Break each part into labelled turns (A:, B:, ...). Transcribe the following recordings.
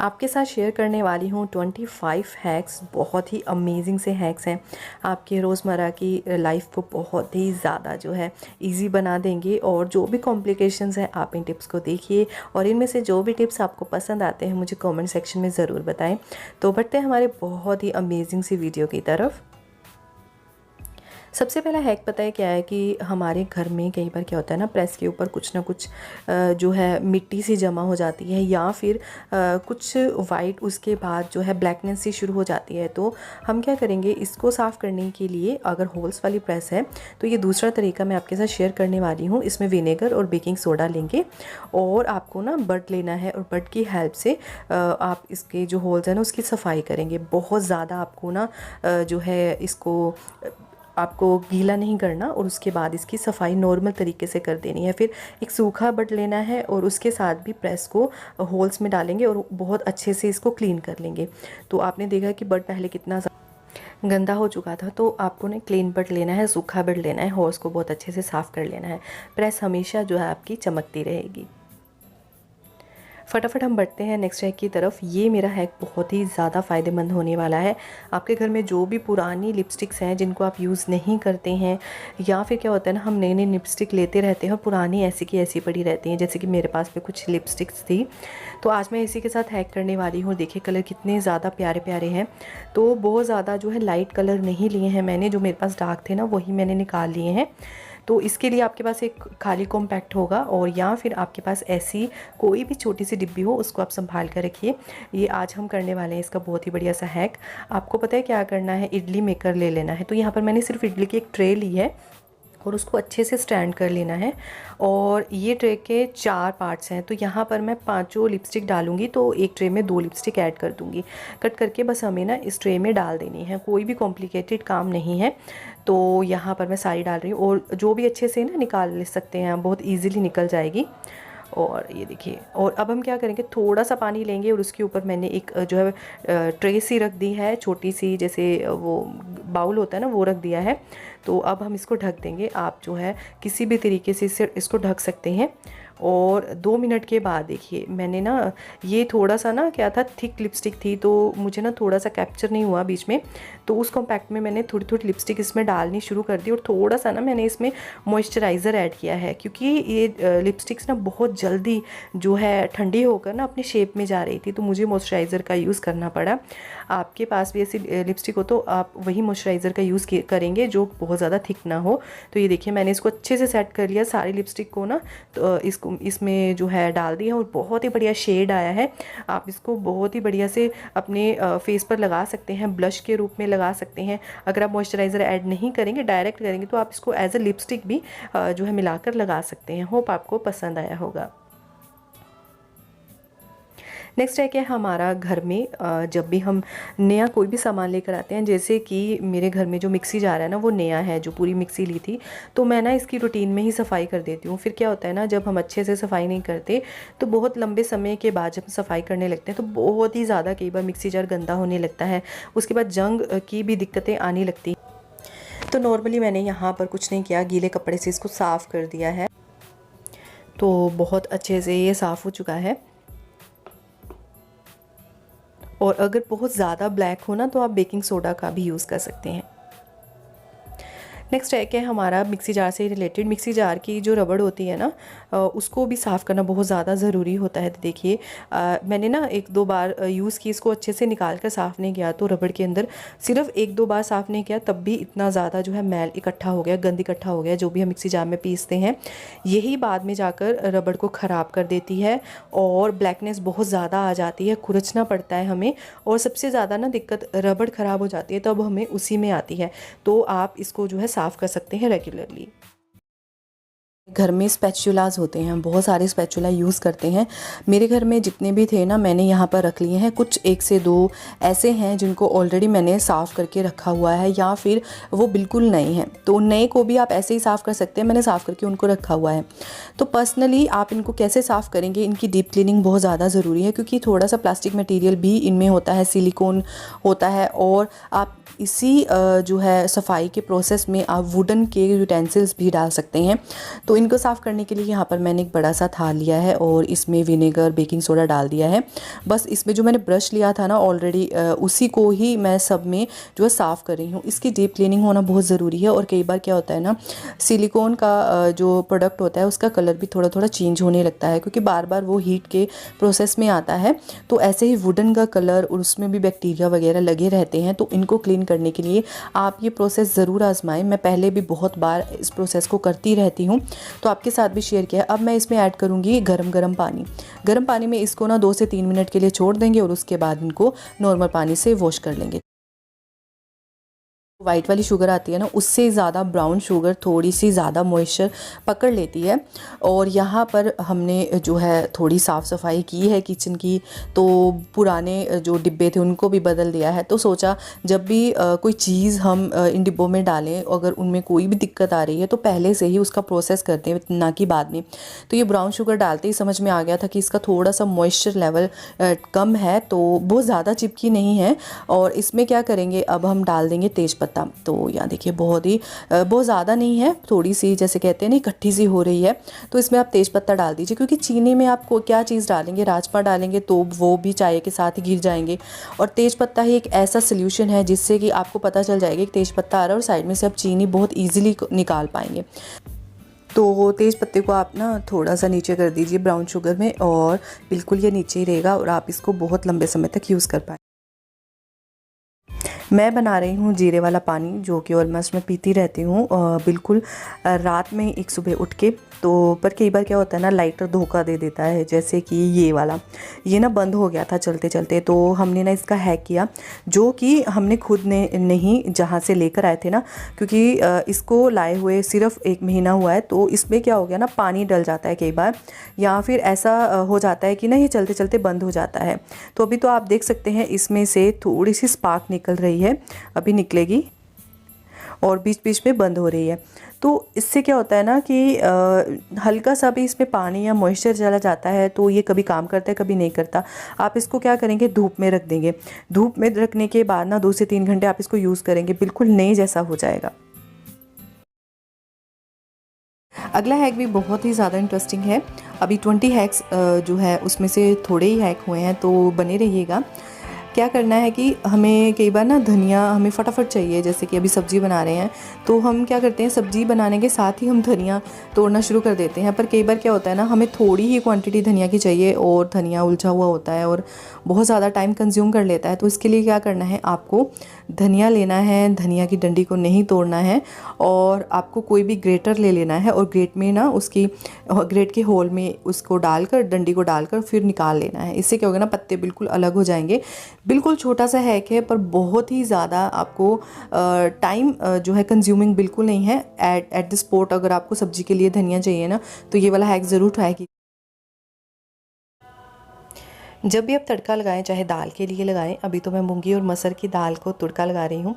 A: आपके साथ शेयर करने वाली हूँ 25 हैक्स। बहुत ही अमेजिंग से हैक्स हैं, आपके रोज़मर्रा की लाइफ को बहुत ही ज़्यादा जो है इजी बना देंगे। और जो भी कॉम्प्लिकेशंस हैं आप इन टिप्स को देखिए और इनमें से जो भी टिप्स आपको पसंद आते हैं मुझे कमेंट सेक्शन में ज़रूर बताएं। तो बढ़ते हैं हमारे बहुत ही अमेजिंग सी वीडियो की तरफ। सबसे पहला हैक पता है क्या है कि हमारे घर में कई बार क्या होता है ना, प्रेस के ऊपर कुछ ना कुछ जो है मिट्टी सी जमा हो जाती है या फिर कुछ वाइट उसके बाद जो है ब्लैकनेस सी शुरू हो जाती है। तो हम क्या करेंगे, इसको साफ़ करने के लिए अगर होल्स वाली प्रेस है तो ये दूसरा तरीका मैं आपके साथ शेयर करने वाली हूँ। इसमें विनेगर और बेकिंग सोडा लेंगे और आपको ना बड लेना है और बड की हेल्प से आप इसके जो होल्स हैं ना उसकी सफाई करेंगे। बहुत ज़्यादा आपको ना जो है इसको आपको गीला नहीं करना और उसके बाद इसकी सफाई नॉर्मल तरीके से कर देनी है। फिर एक सूखा बट लेना है और उसके साथ भी प्रेस को होल्स में डालेंगे और बहुत अच्छे से इसको क्लीन कर लेंगे। तो आपने देखा कि बट पहले कितना गंदा हो चुका था, तो आपको ना क्लीन बट लेना है, सूखा बट लेना है, होल्स को बहुत अच्छे से साफ़ कर लेना है। प्रेस हमेशा जो है आपकी चमकती रहेगी। फटाफट हम बढ़ते हैं नेक्स्ट हैक की तरफ। ये मेरा हैक बहुत ही ज़्यादा फ़ायदेमंद होने वाला है। आपके घर में जो भी पुरानी लिपस्टिक्स हैं जिनको आप यूज़ नहीं करते हैं, या फिर क्या होता है ना हम नई नई लिपस्टिक लेते रहते हैं और पुरानी ऐसी की ऐसी पड़ी रहती हैं, जैसे कि मेरे पास में कुछ लिपस्टिक्स थी। तो आज मैं इसी के साथ हैक करने वाली हूँ। देखिए कलर कितने ज़्यादा प्यारे प्यारे हैं। तो बहुत ज़्यादा जो है लाइट कलर नहीं लिए हैं मैंने, जो मेरे पास डार्क थे ना वही मैंने निकाल लिए हैं। तो इसके लिए आपके पास एक खाली कॉम्पैक्ट होगा और या फिर आपके पास ऐसी कोई भी छोटी सी डिब्बी हो, उसको आप संभाल कर रखिए। ये आज हम करने वाले हैं इसका बहुत ही बढ़िया सा हैक। आपको पता है क्या करना है, इडली मेकर ले लेना है। तो यहाँ पर मैंने सिर्फ इडली की एक ट्रे ली है और उसको अच्छे से स्टैंड कर लेना है। और ये ट्रे के 4 पार्ट्स हैं, तो यहाँ पर मैं 5 लिपस्टिक डालूंगी तो एक ट्रे में 2 लिपस्टिक ऐड कर दूंगी। कट करके बस हमें ना इस ट्रे में डाल देनी है, कोई भी कॉम्प्लिकेटेड काम नहीं है। तो यहाँ पर मैं सारी डाल रही हूँ और जो भी अच्छे से ना निकाल ले सकते हैं, बहुत ईजिली निकल जाएगी। और ये देखिए, और अब हम क्या करेंगे, थोड़ा सा पानी लेंगे और उसके ऊपर मैंने एक जो है ट्रे सी रख दी है, छोटी सी, जैसे वो बाउल होता है ना वो रख दिया है। तो अब हम इसको ढक देंगे। आप जो है किसी भी तरीके से इसको ढक सकते हैं। और 2 मिनट के बाद देखिए मैंने ना, ये थोड़ा सा ना क्या था, थिक लिपस्टिक थी तो मुझे ना थोड़ा सा कैप्चर नहीं हुआ बीच में। तो उस कॉम्पैक्ट में मैंने थोड़ी थोड़ी लिपस्टिक इसमें डालनी शुरू कर दी और थोड़ा सा ना मैंने इसमें मॉइस्चराइज़र ऐड किया है, क्योंकि ये लिपस्टिक्स ना बहुत जल्दी जो है ठंडी होकर ना अपनी शेप में जा रही थी, तो मुझे मॉइस्चराइज़र का यूज़ करना पड़ा। आपके पास भी ऐसी लिपस्टिक हो तो आप वही मॉइस्चराइज़र का यूज़ करेंगे जो बहुत ज़्यादा थिक ना हो। तो ये देखिए मैंने इसको अच्छे से सेट कर लिया सारी लिपस्टिक को ना, तो इसको इसमें जो है डाल दिया और बहुत ही बढ़िया शेड आया है। आप इसको बहुत ही बढ़िया से अपने फेस पर लगा सकते हैं, ब्लश के रूप में लगा सकते हैं। अगर आप मॉइस्चराइज़र ऐड नहीं करेंगे, डायरेक्ट करेंगे, तो आप इसको एज ए लिपस्टिक भी जो है मिलाकर लगा सकते हैं। होप आपको पसंद आया होगा। नेक्स्ट है क्या, हमारा घर में जब भी हम नया कोई भी सामान लेकर आते हैं, जैसे कि मेरे घर में जो मिक्सी जार है ना वो नया है, जो पूरी मिक्सी ली थी, तो मैं ना इसकी रूटीन में ही सफाई कर देती हूँ। फिर क्या होता है ना, जब हम अच्छे से सफाई नहीं करते तो बहुत लंबे समय के बाद जब सफाई करने लगते हैं तो बहुत ही ज़्यादा कई बार मिक्सी जार गंदा होने लगता है, उसके बाद जंग की भी दिक्कतें आने लगती। तो नॉर्मली मैंने यहाँ पर कुछ नहीं किया, गीले कपड़े से इसको साफ़ कर दिया है। तो बहुत अच्छे से ये साफ़ हो चुका है। और अगर बहुत ज़्यादा ब्लैक हो ना तो आप बेकिंग सोडा का भी यूज़ कर सकते हैं। नेक्स्ट है कि हमारा मिक्सी जार से रिलेटेड, मिक्सी जार की जो रबड़ होती है ना उसको भी साफ़ करना बहुत ज़्यादा ज़रूरी होता है। तो देखिए मैंने ना 1-2 बार यूज़ की, इसको अच्छे से निकाल कर साफ़ नहीं किया, तो रबड़ के अंदर सिर्फ 1-2 बार साफ़ नहीं किया तब भी इतना ज़्यादा जो है मैल इकट्ठा हो गया, गंद इकट्ठा हो गया। जो भी हम मिक्सी जार में पीसते हैं यही बाद में जाकर रबड़ को ख़राब कर देती है और ब्लैकनेस बहुत ज़्यादा आ जाती है, खुरचना पड़ता है हमें। और सबसे ज़्यादा ना दिक्कत रबड़ ख़राब हो जाती है तब हमें उसी में आती है। तो आप इसको जो है साफ़ कर सकते हैं रेगुलरली। घर में स्पैचुलास होते हैं, बहुत सारे स्पैचुला यूज़ करते हैं। मेरे घर में जितने भी थे ना मैंने यहाँ पर रख लिए हैं। कुछ 1 से 2 ऐसे हैं जिनको ऑलरेडी मैंने साफ़ करके रखा हुआ है, या फिर वो बिल्कुल नए हैं। तो नए को भी आप ऐसे ही साफ़ कर सकते हैं, मैंने साफ़ करके उनको रखा हुआ है। तो पर्सनली आप इनको कैसे साफ़ करेंगे, इनकी डीप क्लीनिंग बहुत ज़्यादा ज़रूरी है, क्योंकि थोड़ा सा प्लास्टिक मटीरियल भी इनमें होता है, सिलिकॉन होता है। और आप इसी जो है सफाई के प्रोसेस में आप वुडन के यूटेंसिल्स भी डाल सकते हैं। तो इनको साफ़ करने के लिए यहाँ पर मैंने एक बड़ा सा थाल लिया है और इसमें विनेगर, बेकिंग सोडा डाल दिया है। बस इसमें जो मैंने ब्रश लिया था ना ऑलरेडी, उसी को ही मैं सब में जो है साफ़ कर रही हूँ। इसकी डीप क्लीनिंग होना बहुत ज़रूरी है। और कई बार क्या होता है ना, सिलिकॉन का जो प्रोडक्ट होता है उसका कलर भी थोड़ा थोड़ा चेंज होने लगता है, क्योंकि बार बार वो हीट के प्रोसेस में आता है। तो ऐसे ही वुडन का कलर और उसमें भी बैक्टीरिया वगैरह लगे रहते हैं। तो इनको क्लीन करने के लिए आप ये प्रोसेस ज़रूर आजमाएं। मैं पहले भी बहुत बार इस प्रोसेस को करती रहती हूँ, तो आपके साथ भी शेयर किया। अब मैं इसमें ऐड करूँगी गरम पानी। गरम पानी में इसको ना 2 से 3 मिनट के लिए छोड़ देंगे और उसके बाद इनको नॉर्मल पानी से वॉश कर लेंगे। वाइट वाली शुगर आती है ना, उससे ज़्यादा ब्राउन शुगर थोड़ी सी ज़्यादा मॉइस्चर पकड़ लेती है। और यहाँ पर हमने जो है थोड़ी साफ़ सफाई की है किचन की, तो पुराने जो डिब्बे थे उनको भी बदल दिया है। तो सोचा जब भी कोई चीज़ हम इन डिब्बों में डालें, अगर उनमें कोई भी दिक्कत आ रही है तो पहले से ही उसका प्रोसेस करते हैं, ना कि बाद में। तो ये ब्राउन शुगर डालते ही समझ में आ गया था कि इसका थोड़ा सा मॉइस्चर लेवल कम है, तो बहुत ज़्यादा चिपकी नहीं है। और इसमें क्या करेंगे, अब हम डाल देंगे तेज़पत्ता। तो यहाँ देखिए बहुत ज़्यादा नहीं है, थोड़ी सी जैसे कहते हैं ना इकट्ठी सी हो रही है। तो इसमें आप तेज़पत्ता डाल दीजिए, क्योंकि चीनी में आपको क्या चीज़ डालेंगे, राजमा डालेंगे तो वो भी चाय के साथ ही गिर जाएंगे। और तेज़पत्ता ही एक ऐसा सोल्यूशन है जिससे कि आपको पता चल जाएगा कि तेज़पत्ता आ रहा है और साइड में से आप चीनी बहुत ईजिली निकाल पाएंगे। तो तेज़ पत्ते को आप ना थोड़ा सा नीचे कर दीजिए ब्राउन शुगर में, और बिल्कुल ये नीचे ही रहेगा और आप इसको बहुत लंबे समय तक यूज़ कर पाएँ। मैं बना रही हूँ जीरे वाला पानी, जो कि ऑलमोस्ट मैं पीती रहती हूँ बिल्कुल रात में एक सुबह उठ के। तो पर कई बार क्या होता है ना, लाइटर धोखा दे देता है, जैसे कि ये वाला, ये ना बंद हो गया था चलते चलते। तो हमने ना इसका हैक किया, जो कि हमने खुद ने नहीं, जहाँ से लेकर आए थे ना, क्योंकि इसको लाए हुए सिर्फ 1 महीना हुआ है। तो इसमें क्या हो गया ना, पानी डल जाता है कई बार, या फिर ऐसा हो जाता है कि ना ये चलते चलते बंद हो जाता है। तो अभी तो आप देख सकते हैं इसमें से थोड़ी सी स्पार्क निकल रही है, अभी निकलेगी, और बीच बीच में बंद हो रही है। तो इससे क्या होता है ना कि हल्का सा भी इसमें पानी या मॉइस्चर चला जाता है तो ये कभी काम करता है कभी नहीं करता। आप इसको क्या करेंगे, धूप में रख देंगे। धूप में रखने के बाद ना 2 से 3 घंटे आप इसको यूज़ करेंगे, बिल्कुल नए जैसा हो जाएगा। अगला हैक भी बहुत ही ज़्यादा इंटरेस्टिंग है। अभी 20 हैक्स जो है उसमें से थोड़े ही हैक हुए हैं, तो बने रहिएगा। क्या करना है कि हमें कई बार ना धनिया हमें फटाफट चाहिए, जैसे कि अभी सब्ज़ी बना रहे हैं तो हम क्या करते हैं, सब्ज़ी बनाने के साथ ही हम धनिया तोड़ना शुरू कर देते हैं। पर कई बार क्या होता है ना, हमें थोड़ी ही क्वांटिटी धनिया की चाहिए और धनिया उलझा हुआ होता है और बहुत ज़्यादा टाइम कंज्यूम कर लेता है। तो इसके लिए क्या करना है, आपको धनिया लेना है, धनिया की डंडी को नहीं तोड़ना है, और आपको कोई भी ग्रेटर ले लेना है और ग्रेट में ना उसकी ग्रेट के होल में उसको डालकर, डंडी को डालकर फिर निकाल लेना है। इससे क्या होगा ना, पत्ते बिल्कुल अलग हो जाएंगे। बिल्कुल छोटा सा हैक है, पर बहुत ही ज़्यादा आपको टाइम जो है कंज्यूमिंग बिल्कुल नहीं है। एट द स्पॉट अगर आपको सब्जी के लिए धनिया चाहिए ना, तो ये वाला हैक ज़रूर ट्राई कीजिए। जब भी आप तड़का लगाएं, चाहे दाल के लिए लगाएं, अभी तो मैं मूंगी और मसर की दाल को तड़का लगा रही हूँ।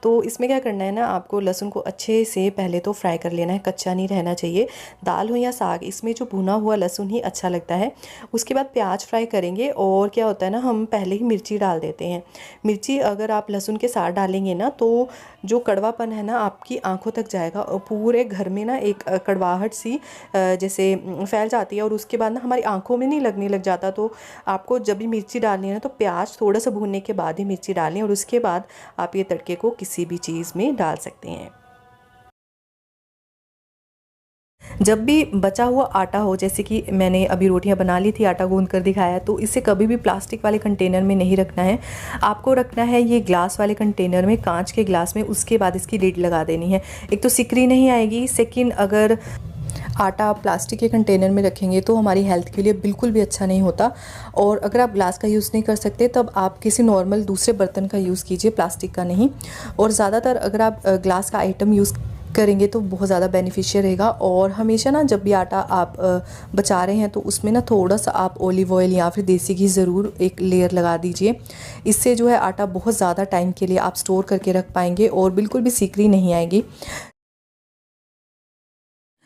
A: तो इसमें क्या करना है ना, आपको लहसुन को अच्छे से पहले तो फ्राई कर लेना है, कच्चा नहीं रहना चाहिए। दाल हो या साग, इसमें जो भुना हुआ लहसुन ही अच्छा लगता है। उसके बाद प्याज फ्राई करेंगे, और क्या होता है ना, हम पहले ही मिर्ची डाल देते हैं। मिर्ची अगर आप लहसुन के साथ डालेंगे ना, तो जो कड़वापन है ना आपकी आंखों तक जाएगा और पूरे घर में ना एक कड़वाहट सी जैसे फैल जाती है, और उसके बाद ना हमारी आंखों में नहीं लगने लग जाता। तो आपको जब भी मिर्ची डालनी है ना, तो प्याज थोड़ा सा भूनने के बाद ही मिर्ची डालें, और उसके बाद आप ये तड़के को किसी भी चीज़ में डाल सकते हैं। जब भी बचा हुआ आटा हो, जैसे कि मैंने अभी रोटियां बना ली थी, आटा गूंद कर दिखाया, तो इसे कभी भी प्लास्टिक वाले कंटेनर में नहीं रखना है। आपको रखना है ये ग्लास वाले कंटेनर में, कांच के ग्लास में। उसके बाद इसकी लिड लगा देनी है। एक तो सिकरी नहीं आएगी, सेकंड अगर आटा प्लास्टिक के कंटेनर में रखेंगे तो हमारी हेल्थ के लिए बिल्कुल भी अच्छा नहीं होता। और अगर आप ग्लास का यूज़ नहीं कर सकते, तब आप किसी नॉर्मल दूसरे बर्तन का यूज़ कीजिए, प्लास्टिक का नहीं। और ज़्यादातर अगर आप ग्लास का आइटम यूज़ करेंगे तो बहुत ज़्यादा बेनिफिशियल रहेगा। और हमेशा ना जब भी आटा आप बचा रहे हैं, तो उसमें ना थोड़ा सा आप ऑलिव ऑयल या फिर देसी घी ज़रूर एक लेयर लगा दीजिए। इससे जो है आटा बहुत ज़्यादा टाइम के लिए आप स्टोर करके रख पाएंगे और बिल्कुल भी सिकरी नहीं आएगी।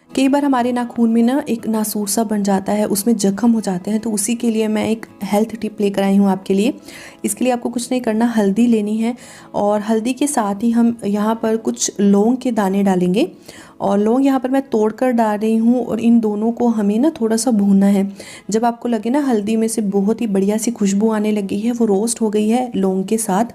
A: कई बार हमारे नाखून में ना एक नासूर सा बन जाता है, उसमें जख्म हो जाते हैं। तो उसी के लिए मैं एक हेल्थ टिप लेकर आई हूँ आपके लिए। इसके लिए आपको कुछ नहीं करना, हल्दी लेनी है, और हल्दी के साथ ही हम यहाँ पर कुछ लौंग के दाने डालेंगे, और लौंग यहाँ पर मैं तोड़ कर डाल रही हूँ और इन दोनों को हमें ना थोड़ा सा भूनना है। जब आपको लगे ना हल्दी में से बहुत ही बढ़िया सी खुशबू आने लगी है, वो रोस्ट हो गई है लौंग के साथ,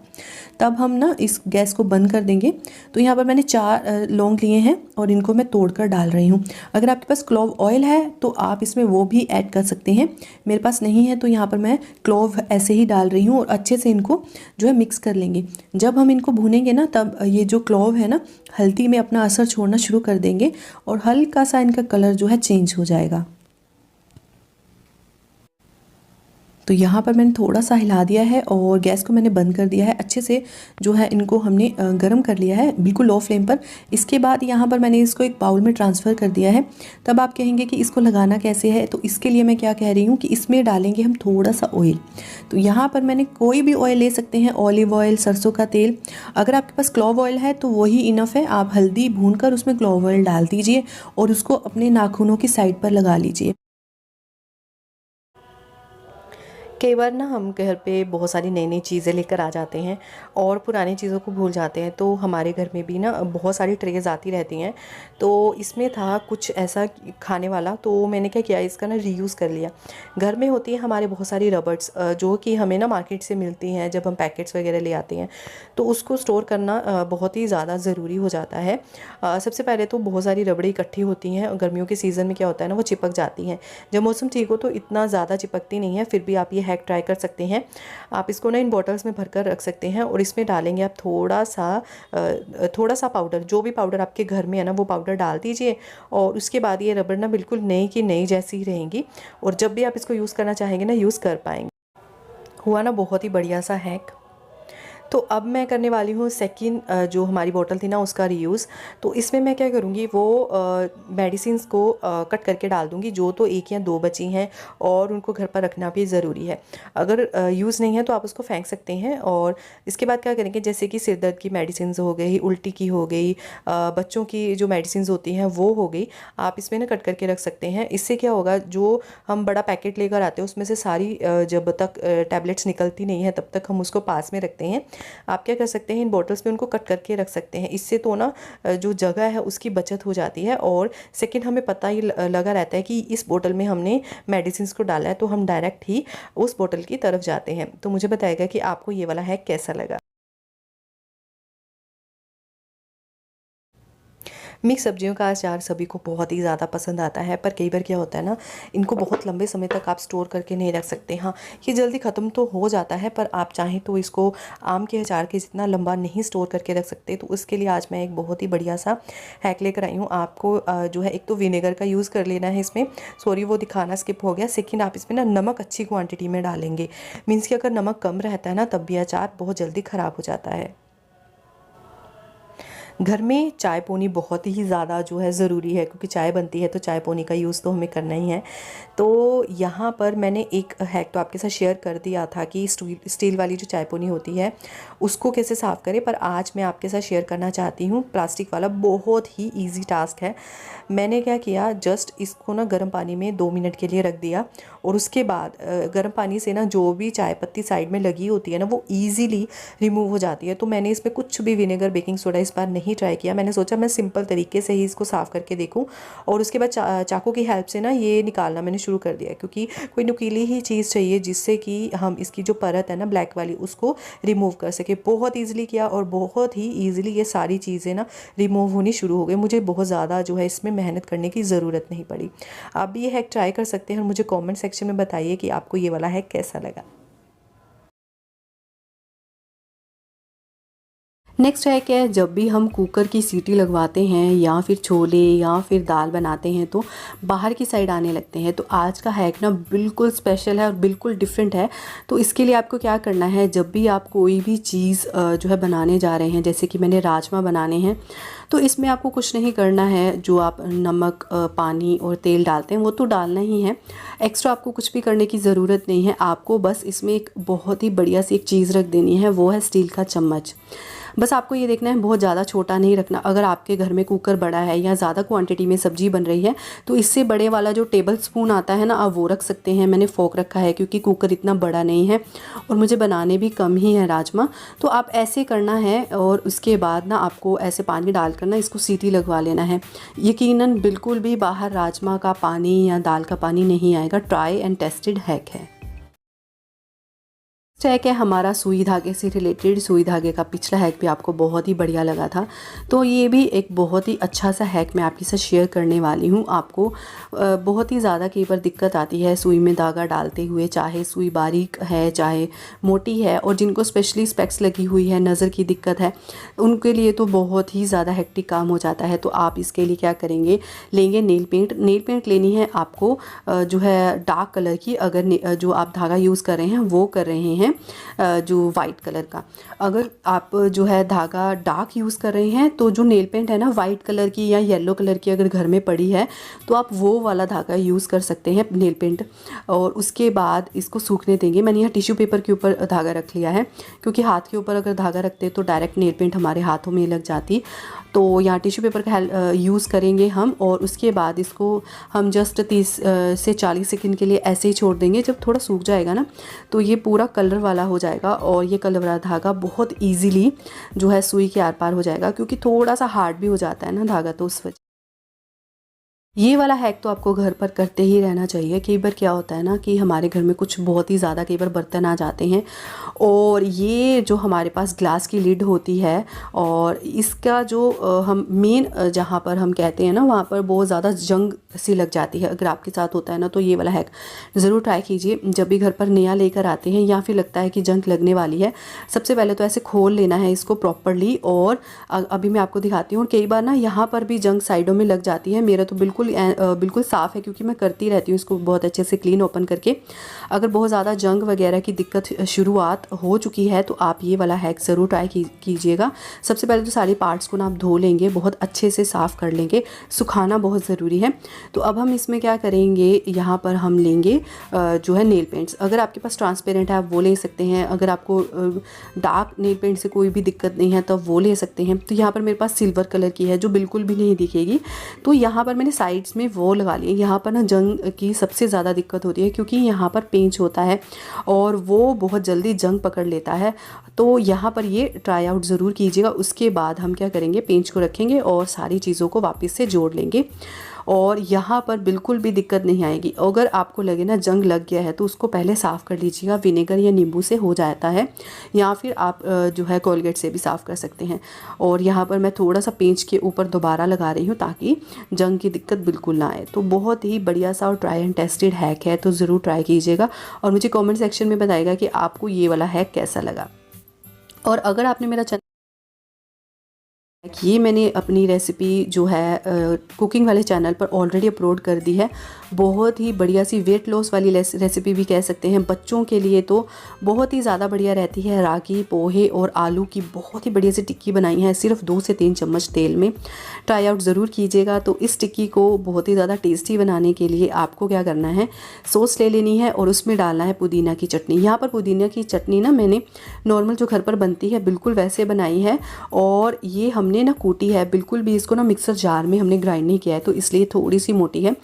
A: तब हम ना इस गैस को बंद कर देंगे। तो यहाँ पर मैंने 4 लौंग लिए हैं और इनको मैं तोड़ कर डाल रही हूँ। अगर आपके पास क्लोव ऑयल है तो आप इसमें वो भी ऐड कर सकते हैं, मेरे पास नहीं है तो यहाँ पर मैं क्लोव ऐसे ही डाल रही हूँ और अच्छे से इनको जो है मिक्स कर लेंगे। जब हम इनको भूनेंगे ना तब ये जो क्लोव है ना हल्दी में अपना असर छोड़ना शुरू कर देंगे और हल्का सा इनका कलर जो है चेंज हो जाएगा। तो यहाँ पर मैंने थोड़ा सा हिला दिया है और गैस को मैंने बंद कर दिया है। अच्छे से जो है इनको हमने गरम कर लिया है बिल्कुल लो फ्लेम पर। इसके बाद यहाँ पर मैंने इसको एक बाउल में ट्रांसफ़र कर दिया है। तब आप कहेंगे कि इसको लगाना कैसे है, तो इसके लिए मैं क्या कह रही हूँ कि इसमें डालेंगे हम थोड़ा सा ऑयल। तो यहाँ पर मैंने कोई भी ऑयल ले सकते हैं, ऑलिव ऑयल, सरसों का तेल। अगर आपके पास क्लोव ऑयल है तो वही इनफ है। आप हल्दी भून कर उसमें क्लोव ऑयल डाल दीजिए और उसको अपने नाखूनों की साइड पर लगा लीजिए। कई बार ना हम घर पे बहुत सारी नई नई चीज़ें लेकर आ जाते हैं और पुरानी चीज़ों को भूल जाते हैं। तो हमारे घर में भी ना बहुत सारी ट्रेज़ आती रहती हैं। तो इसमें था कुछ ऐसा खाने वाला, तो मैंने क्या किया, इसका ना रीयूज़ कर लिया। घर में होती है हमारे बहुत सारी रबर्स जो कि हमें ना मार्केट से मिलती हैं जब हम पैकेट्स वगैरह ले आते हैं। तो उसको स्टोर करना बहुत ही ज़्यादा ज़रूरी हो जाता है। सबसे पहले तो बहुत सारी रबड़ें इकट्ठी होती हैं और गर्मियों के सीज़न में क्या होता है ना, वो चिपक जाती हैं। जब मौसम ठीक हो तो इतना ज़्यादा चिपकती नहीं है, फिर भी आप ये हैक ट्राई कर सकते हैं। आप इसको ना इन बॉटल्स में भरकर रख सकते हैं और इसमें डालेंगे आप थोड़ा सा पाउडर, जो भी पाउडर आपके घर में है ना वो पाउडर डाल दीजिए। और उसके बाद ये रबड़ ना बिल्कुल नई की नई जैसी ही रहेंगी और जब भी आप इसको यूज़ करना चाहेंगे ना यूज़ कर पाएंगे। हुआ ना बहुत ही बढ़िया सा हैक। तो अब मैं करने वाली हूँ सेकंड, जो हमारी बोतल थी ना उसका रीयूज़। तो इसमें मैं क्या करूँगी, वो मेडिसिन्स को कट करके डाल दूँगी, जो तो 1 या 2 बची हैं और उनको घर पर रखना भी ज़रूरी है। अगर यूज़ नहीं है तो आप उसको फेंक सकते हैं। और इसके बाद क्या करेंगे, जैसे कि सिर दर्द की मेडिसिन्स हो गई, उल्टी की हो गई, बच्चों की जो मेडिसिन्स होती हैं वो हो गई, आप इसमें ना कट करके रख सकते हैं। इससे क्या होगा, जो हम बड़ा पैकेट लेकर आते हैं उसमें से सारी जब तक टैबलेट्स निकलती नहीं है तब तक हम उसको पास में रखते हैं। आप क्या कर सकते हैं, इन बॉटल्स में उनको कट करके रख सकते हैं। इससे तो ना जो जगह है उसकी बचत हो जाती है और सेकंड हमें पता ही लगा रहता है कि इस बोतल में हमने मेडिसिन को डाला है, तो हम डायरेक्ट ही उस बोतल की तरफ जाते हैं। तो मुझे बताएगा कि आपको ये वाला हैक कैसा लगा। मिक्स सब्जियों का अचार सभी को बहुत ही ज़्यादा पसंद आता है, पर कई बार क्या होता है ना, इनको बहुत लंबे समय तक आप स्टोर करके नहीं रख सकते। हाँ, ये जल्दी ख़त्म तो हो जाता है, पर आप चाहें तो इसको आम के अचार के जितना लंबा नहीं स्टोर करके रख सकते। तो उसके लिए आज मैं एक बहुत ही बढ़िया सा हैक लेकर आई हूँ। आपको जो है एक तो विनेगर का यूज़ कर लेना है इसमें, सॉरी वो दिखाना स्किप हो गया। सेकेंड, आप इसमें ना नमक अच्छी क्वान्टिटी में डालेंगे। मीन्स कि अगर नमक कम रहता है ना तब भी अचार बहुत जल्दी ख़राब हो जाता है। घर में चाय पोनी बहुत ही ज़्यादा जो है ज़रूरी है, क्योंकि चाय बनती है तो चाय पोनी का यूज़ तो हमें करना ही है। तो यहाँ पर मैंने एक हैक तो आपके साथ शेयर कर दिया था कि स्टील वाली जो चाय पोनी होती है उसको कैसे साफ़ करें, पर आज मैं आपके साथ शेयर करना चाहती हूँ प्लास्टिक वाला। बहुत ही ईजी टास्क है। मैंने क्या किया, जस्ट इसको ना गर्म पानी में 2 मिनट के लिए रख दिया और उसके बाद गर्म पानी से ना जो भी चाय पत्ती साइड में लगी होती है ना वो ईज़िली रिमूव हो जाती है। तो मैंने इसमें कुछ भी विनेगर, बेकिंग सोडा इस बार नहीं ट्राई किया। मैंने सोचा मैं सिंपल तरीके से ही इसको साफ़ करके देखूं और उसके बाद चाकू की हेल्प से ना ये निकालना मैंने शुरू कर दिया, क्योंकि कोई नुकीली ही चीज़ चाहिए जिससे कि हम इसकी जो परत है ना ब्लैक वाली उसको रिमूव कर सके। बहुत ईजिली किया और बहुत ही ईजिली ये सारी चीज़ें ना रिमूव होनी शुरू हो गई। मुझे बहुत ज़्यादा जो है इसमें मेहनत करने की ज़रूरत नहीं पड़ी। आप भी ये हैक ट्राई कर सकते हैं और मुझे कमेंट सेक्शन में बताइए कि आपको ये वाला हैक कैसा लगा। नेक्स्ट है क्या, जब भी हम कुकर की सीटी लगवाते हैं या फिर छोले या फिर दाल बनाते हैं तो बाहर की साइड आने लगते हैं। तो आज का हैक ना बिल्कुल स्पेशल है और बिल्कुल डिफरेंट है। तो इसके लिए आपको क्या करना है, जब भी आप कोई भी चीज़ जो है बनाने जा रहे हैं, जैसे कि मैंने राजमा बनाने हैं, तो इसमें आपको कुछ नहीं करना है। जो आप नमक, पानी और तेल डालते हैं वो तो डालना ही है। एक्स्ट्रा आपको कुछ भी करने की ज़रूरत नहीं है। आपको बस इसमें एक बहुत ही बढ़िया सी एक चीज़ रख देनी है, वो है स्टील का चम्मच।
B: बस आपको ये देखना है बहुत ज़्यादा छोटा नहीं रखना। अगर आपके घर में कुकर बड़ा है या ज़्यादा क्वांटिटी में सब्जी बन रही है तो इससे बड़े वाला जो टेबल स्पून आता है ना, आप वो रख सकते हैं। मैंने फोक रखा है क्योंकि कुकर इतना बड़ा नहीं है और मुझे बनाने भी कम ही है राजमा। तो आप ऐसे करना है और उसके बाद ना आपको ऐसे पानी डालकर ना इसको सीटी लगवा लेना है। यकीनन बिल्कुल भी बाहर राजमा का पानी या दाल का पानी नहीं आएगा। ट्राई एंड टेस्टेड हैक है। हैक है हमारा सुई धागे से रिलेटेड। सुई धागे का पिछला हैक भी आपको बहुत ही बढ़िया लगा था, तो ये भी एक बहुत ही अच्छा सा हैक मैं आपके साथ शेयर करने वाली हूँ। आपको बहुत ही ज़्यादा कई बार दिक्कत आती है सुई में धागा डालते हुए, चाहे सुई बारीक है चाहे मोटी है, और जिनको स्पेशली स्पेक्स लगी हुई है, नज़र की दिक्कत है, उनके लिए तो बहुत ही ज़्यादा हेक्टिक काम हो जाता है। तो आप इसके लिए क्या करेंगे, लेंगे नेल पेंट। नेल पेंट लेनी है आपको जो है डार्क कलर की। अगर जो आप धागा यूज़ कर रहे हैं वो कर रहे हैं जो वाइट कलर का, अगर आप जो है धागा डार्क यूज़ कर रहे हैं तो जो नेल पेंट है ना वाइट कलर की या येलो कलर की अगर घर में पड़ी है तो आप वो वाला धागा यूज़ कर सकते हैं नेल पेंट। और उसके बाद इसको सूखने देंगे। मैंने यहाँ टिश्यू पेपर के ऊपर धागा रख लिया है क्योंकि हाथ के ऊपर अगर धागा रखते तो डायरेक्ट नेल पेंट हमारे हाथों में लग जाती। तो यहाँ टिश्यू पेपर का यूज़ करेंगे हम, और उसके बाद इसको हम जस्ट 30 से 40 सेकंड के लिए ऐसे ही छोड़ देंगे। जब थोड़ा सूख जाएगा ना तो ये पूरा कलर वाला हो जाएगा और ये कलर वाला धागा बहुत इजीली जो है सुई के आर पार हो जाएगा, क्योंकि थोड़ा सा हार्ड भी हो जाता है ना धागा, तो उस वजह ये वाला हैक तो आपको घर पर करते ही रहना चाहिए। कई बार क्या होता है ना कि हमारे घर में कुछ बहुत ही ज़्यादा कई बार बर्तन आ जाते हैं और ये जो हमारे पास ग्लास की लिड होती है और इसका जो हम मेन जहाँ पर हम कहते हैं ना वहाँ पर बहुत ज़्यादा जंग सी लग जाती है। अगर आपके साथ होता है ना तो ये वाला हैक ज़रूर ट्राई कीजिए। जब भी घर पर नया लेकर आते हैं या फिर लगता है कि जंग लगने वाली है, सबसे पहले तो ऐसे खोल लेना है इसको प्रॉपरली। और अभी मैं आपको दिखाती हूँ। कई बार ना यहाँ पर भी जंग साइडों में लग जाती है। मेरा तो बिल्कुल साफ़ है क्योंकि मैं करती रहती हूँ इसको बहुत अच्छे से क्लीन ओपन करके। अगर बहुत ज़्यादा जंग वगैरह की दिक्कत शुरुआत हो चुकी है तो आप ये वाला हैक ज़रूर ट्राई कीजिएगा। सबसे पहले तो सारे पार्ट्स को ना आप धो लेंगे, बहुत अच्छे से साफ़ कर लेंगे। सुखाना बहुत ज़रूरी है। तो अब हम इसमें क्या करेंगे, यहाँ पर हम लेंगे जो है नेल पेंट्स। अगर आपके पास ट्रांसपेरेंट है आप वो ले सकते हैं। अगर आपको डार्क नेल पेंट से कोई भी दिक्कत नहीं है तो वो ले सकते हैं। तो यहाँ पर मेरे पास सिल्वर कलर की है जो बिल्कुल भी नहीं दिखेगी। तो यहाँ पर मैंने साइड्स में वो लगा लिए। यहाँ पर ना जंग की सबसे ज़्यादा दिक्कत होती है क्योंकि यहाँ पर पेंच होता है और वो बहुत जल्दी जंग पकड़ लेता है। तो यहाँ पर ये ट्राई आउट ज़रूर कीजिएगा। उसके बाद हम क्या करेंगे, पेंच को रखेंगे और सारी चीज़ों को वापस से जोड़ लेंगे और यहाँ पर बिल्कुल भी दिक्कत नहीं आएगी। अगर आपको लगे ना जंग लग गया है तो उसको पहले साफ़ कर लीजिएगा। विनेगर या नींबू से हो जाता है, या फिर आप जो है कोलगेट से भी साफ़ कर सकते हैं। और यहाँ पर मैं थोड़ा सा पेंच के ऊपर दोबारा लगा रही हूँ ताकि जंग की दिक्कत बिल्कुल ना आए। तो बहुत ही बढ़िया सा और ट्राई एंड टेस्टेड हैक है, तो ज़रूर ट्राई कीजिएगा और मुझे कमेंट सेक्शन में बताइएगा कि आपको ये वाला हैक कैसा लगा। और अगर आपने मेरा ये मैंने अपनी रेसिपी जो है कुकिंग वाले चैनल पर ऑलरेडी अपलोड कर दी है। बहुत ही बढ़िया सी वेट लॉस वाली रेसिपी भी कह सकते हैं। बच्चों के लिए तो बहुत ही ज़्यादा बढ़िया रहती है। रागी, पोहे और आलू की बहुत ही बढ़िया सी टिक्की बनाई है सिर्फ 2 से 3 चम्मच तेल में। ट्राई आउट ज़रूर कीजिएगा। तो इस टिक्की को बहुत ही ज़्यादा टेस्टी बनाने के लिए आपको क्या करना है, सॉस ले लेनी है और उसमें डालना है पुदीना की चटनी। यहाँ पर पुदीना की चटनी ना मैंने नॉर्मल जो घर पर बनती है बिल्कुल वैसे बनाई है और ये हमने ना कूटी है। बिल्कुल भी इसको ना मिक्सर जार में हमने ग्राइंड नहीं किया है, तो इसलिए थोड़ी सी मोटी है।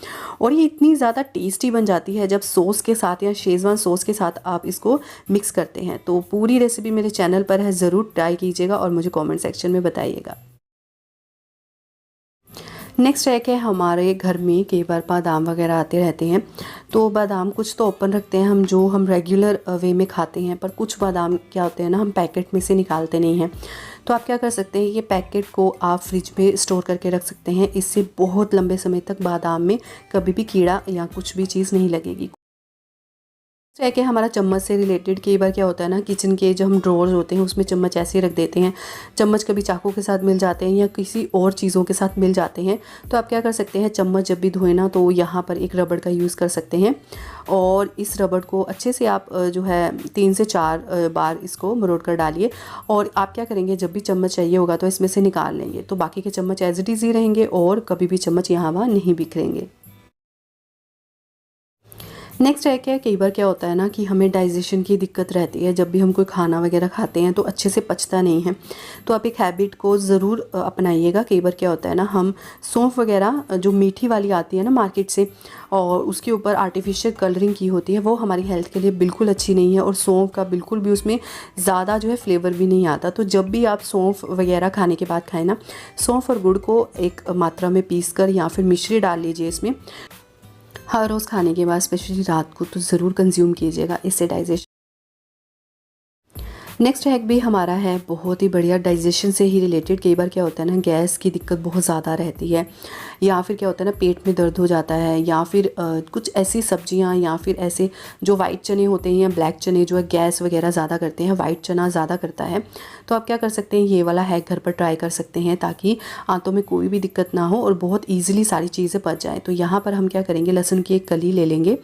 B: और ये इतनी ज़्यादा टेस्टी बन जाती है जब सॉस के साथ या शेज़वान सॉस के साथ आप इसको मिक्स करते हैं। तो पूरी रेसिपी मेरे चैनल पर है, ज़रूर ट्राई कीजिएगा और मुझे कमेंट सेक्शन में बताइएगा। नेक्स्ट है कि हमारे घर में कई बार बादाम वगैरह आते रहते हैं। तो बादाम कुछ तो ओपन रखते हैं हम जो हम रेगुलर वे में खाते हैं, पर कुछ बादाम क्या होते हैं ना हम पैकेट में से निकालते नहीं हैं। तो आप क्या कर सकते हैं, ये पैकेट को आप फ्रिज में स्टोर करके रख सकते हैं। इससे बहुत लंबे समय तक बादाम में कभी भी कीड़ा या कुछ भी चीज़ नहीं लगेगी। तो है कि हमारा चम्मच से रिलेटेड कई बार क्या होता है ना, किचन के जो हम ड्रॉर्स होते हैं उसमें चम्मच ऐसे रख देते हैं। चम्मच कभी चाकू के साथ मिल जाते हैं या किसी और चीज़ों के साथ मिल जाते हैं। तो आप क्या कर सकते हैं, चम्मच जब भी धोए ना तो यहाँ पर एक रबड़ का यूज़ कर सकते हैं और इस रबड़ को अच्छे से आप जो है 3 से 4 बार इसको मरोड़ कर डालिए। और आप क्या करेंगे, जब भी चम्मच चाहिए होगा तो इसमें से निकाल लेंगे। तो बाकी के चम्मच एज इट इज़ ही रहेंगे और कभी भी चम्मच यहाँ वहाँ नहीं बिखरेंगे। नेक्स्ट है क्या, कई बार क्या होता है ना कि हमें डाइजेशन की दिक्कत रहती है, जब भी हम कोई खाना वगैरह खाते हैं तो अच्छे से पचता नहीं है। तो आप एक हैबिट को ज़रूर अपनाइएगा। कई बार क्या होता है ना, हम सौंफ वगैरह जो मीठी वाली आती है ना मार्केट से, और उसके ऊपर आर्टिफिशियल कलरिंग की होती है, वो हमारी हेल्थ के लिए बिल्कुल अच्छी नहीं है। और सौंफ का बिल्कुल भी उसमें ज़्यादा जो है फ्लेवर भी नहीं आता। तो जब भी आप सौंफ वगैरह खाने के बाद खाएं ना, सौंफ और गुड़ को एक मात्रा में पीस कर या फिर मिश्री डाल लीजिए इसमें। हर रोज़ खाने के बाद स्पेशली रात को तो ज़रूर कंज्यूम कीजिएगा, इससे डाइजेशन। नेक्स्ट हैक भी हमारा है बहुत ही बढ़िया, डाइजेशन से ही रिलेटेड। कई बार क्या होता है ना, गैस की दिक्कत बहुत ज़्यादा रहती है, या फिर क्या होता है ना, पेट में दर्द हो जाता है, या फिर कुछ ऐसी सब्जियां या फिर ऐसे जो वाइट चने होते हैं या ब्लैक चने जो है गैस वगैरह ज़्यादा करते हैं, वाइट चना ज़्यादा करता है। तो आप क्या कर सकते हैं, ये वाला हैक घर पर ट्राई कर सकते हैं, ताकि आंतों में कोई भी दिक्कत ना हो और बहुत ईजिली सारी चीज़ें पच जाएँ। तो यहाँ पर हम क्या करेंगे, लहसुन की एक कली ले लेंगे,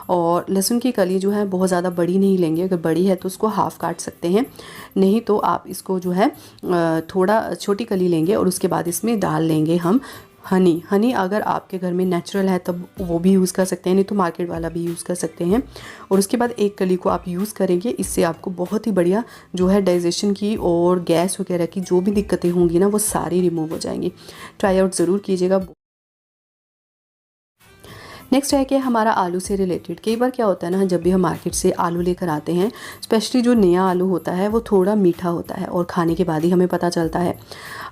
B: और लहसुन की कली जो है बहुत ज़्यादा बड़ी नहीं लेंगे। अगर बड़ी है तो उसको हाफ़ काट सकते हैं, नहीं तो आप इसको जो है थोड़ा छोटी कली लेंगे, और उसके बाद इसमें डाल लेंगे हम हनी। अगर आपके घर में नेचुरल है तब वो भी यूज़ कर सकते हैं, नहीं तो मार्केट वाला भी यूज़ कर सकते हैं। और उसके बाद एक कली को आप यूज़ करेंगे, इससे आपको बहुत ही बढ़िया जो है डाइजेशन की और गैस वगैरह की जो भी दिक्कतें होंगी ना, वो सारी रिमूव हो जाएंगी। ट्राई आउट ज़रूर कीजिएगा। नेक्स्ट है कि हमारा आलू से रिलेटेड। कई बार क्या होता है ना, जब भी हम मार्केट से आलू लेकर आते हैं, स्पेशली जो नया आलू होता है वो थोड़ा मीठा होता है, और खाने के बाद ही हमें पता चलता है।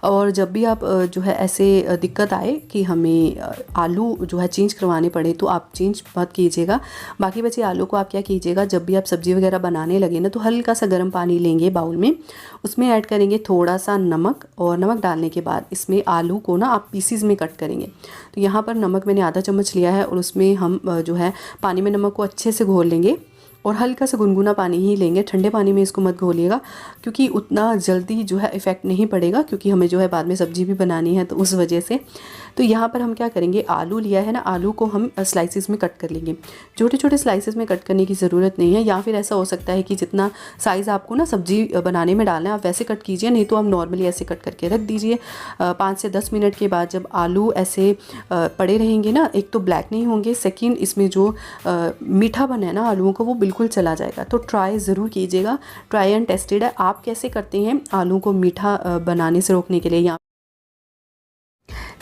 B: और जब भी आप जो है ऐसे दिक्कत आए कि हमें आलू जो है चेंज करवाने पड़े, तो आप चेंज मत कीजिएगा। बाकी बचे आलू को आप क्या कीजिएगा, जब भी आप सब्ज़ी वगैरह बनाने लगे ना, तो हल्का सा गर्म पानी लेंगे बाउल में, उसमें ऐड करेंगे थोड़ा सा नमक, और नमक डालने के बाद इसमें आलू को ना आप पीसीज में कट करेंगे। तो यहाँ पर नमक मैंने आधा चम्मच लिया है, और उसमें हम जो है पानी में नमक को अच्छे से घोल लेंगे, और हल्का सा गुनगुना पानी ही लेंगे। ठंडे पानी में इसको मत घोलिएगा, क्योंकि उतना जल्दी जो है इफ़ेक्ट नहीं पड़ेगा, क्योंकि हमें जो है बाद में सब्ज़ी भी बनानी है, तो उस वजह से। तो यहाँ पर हम क्या करेंगे, आलू लिया है ना, आलू को हम स्लाइसिस में कट कर लेंगे। छोटे छोटे स्लाइसिस में कट करने की ज़रूरत नहीं है, या फिर ऐसा हो सकता है कि जितना साइज़ आपको ना सब्ज़ी बनाने में डालना है आप वैसे कट कीजिए, नहीं तो आप नॉर्मली ऐसे कट करके रख दीजिए। 5 से 10 मिनट के बाद जब आलू ऐसे पड़े रहेंगे ना, एक तो ब्लैक नहीं होंगे, सेकेंड इसमें जो मीठा बना है ना आलूओं का, वो बिल्कुल चला जाएगा। तो ट्राई ज़रूर कीजिएगा, ट्राई एंड टेस्टेड है। आप कैसे करते हैं आलू को मीठा बनाने से रोकने के लिए। या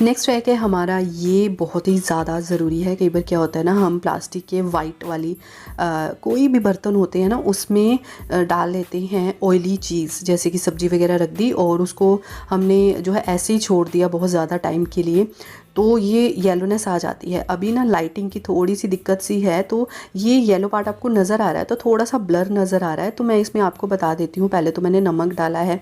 B: नेक्स्ट है कि हमारा ये बहुत ही ज़्यादा ज़रूरी है। कई बार क्या होता है ना, हम प्लास्टिक के वाइट वाली कोई भी बर्तन होते हैं ना, उसमें डाल लेते हैं ऑयली चीज़, जैसे कि सब्ज़ी वगैरह रख दी और उसको हमने जो है ऐसे ही छोड़ दिया बहुत ज़्यादा टाइम के लिए, तो ये येलोनेस आ जाती है। अभी ना लाइटिंग की थोड़ी सी दिक्कत सी है, तो ये येलो पार्ट आपको नज़र आ रहा है, तो थोड़ा सा ब्लर नज़र आ रहा है। तो मैं इसमें आपको बता देती हूँ, पहले तो मैंने नमक डाला है,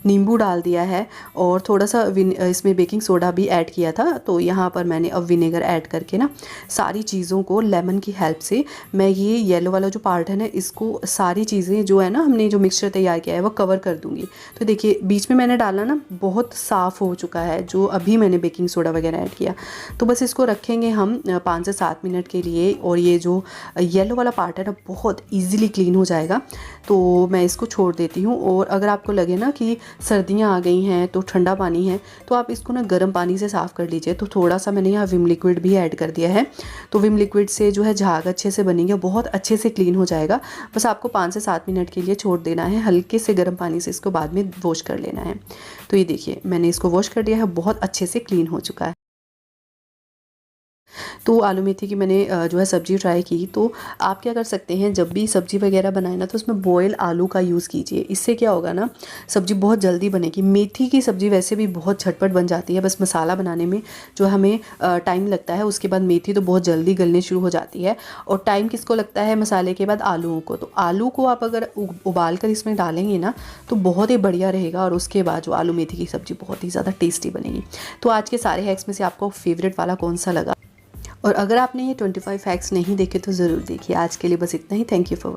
B: नींबू डाल दिया है, और थोड़ा सा इसमें बेकिंग सोडा भी ऐड किया था। तो यहाँ पर मैंने अब विनेगर ऐड करके ना सारी चीज़ों को लेमन की हेल्प से मैं ये येलो वाला जो पार्ट है ना, इसको सारी चीज़ें जो है ना हमने जो मिक्सचर तैयार किया है वो कवर कर दूँगी। तो देखिए बीच में मैंने डाला ना, बहुत साफ़ हो चुका है जो अभी मैंने बेकिंग सोडा वगैरह ऐड किया। तो बस इसको रखेंगे हम 5 से 7 मिनट के लिए, और ये जो येलो वाला पार्ट है ना बहुत ईजिली क्लीन हो जाएगा। तो मैं इसको छोड़ देती हूँ। और अगर आपको लगे ना कि सर्दियाँ आ गई हैं तो ठंडा पानी है, तो आप इसको ना गर्म पानी से साफ़ कर लीजिए। तो थोड़ा सा मैंने यहाँ विम लिक्विड भी ऐड कर दिया है, तो विम लिक्विड से जो है झाग अच्छे से बनेंगे, बहुत अच्छे से क्लीन हो जाएगा। बस आपको 5 से 7 मिनट के लिए छोड़ देना है, हल्के से गर्म पानी से इसको बाद में वॉश कर लेना है। तो ये देखिए मैंने इसको वॉश कर दिया है, बहुत अच्छे से क्लीन हो चुका है। तो आलू मेथी की मैंने जो है सब्ज़ी ट्राई की। तो आप क्या कर सकते हैं, जब भी सब्ज़ी वगैरह बनाए ना, तो उसमें बॉयल आलू का यूज़ कीजिए। इससे क्या होगा ना, सब्ज़ी बहुत जल्दी बनेगी। मेथी की सब्ज़ी वैसे भी बहुत झटपट बन जाती है, बस मसाला बनाने में जो हमें टाइम लगता है, उसके बाद मेथी तो बहुत जल्दी गलने शुरू हो जाती है। और टाइम किसको लगता है, मसाले के बाद आलूओं को। तो आलू को आप अगर उबाल कर इसमें डालेंगे ना, तो बहुत ही बढ़िया रहेगा, और उसके बाद जो आलू मेथी की सब्ज़ी बहुत ही ज़्यादा टेस्टी बनेगी। तो आज के सारे हैक्स में से आपको फेवरेट वाला कौन सा लगा? और अगर आपने ये 25 हैक्स नहीं देखे तो ज़रूर देखिए। आज के लिए बस इतना ही। Thank you for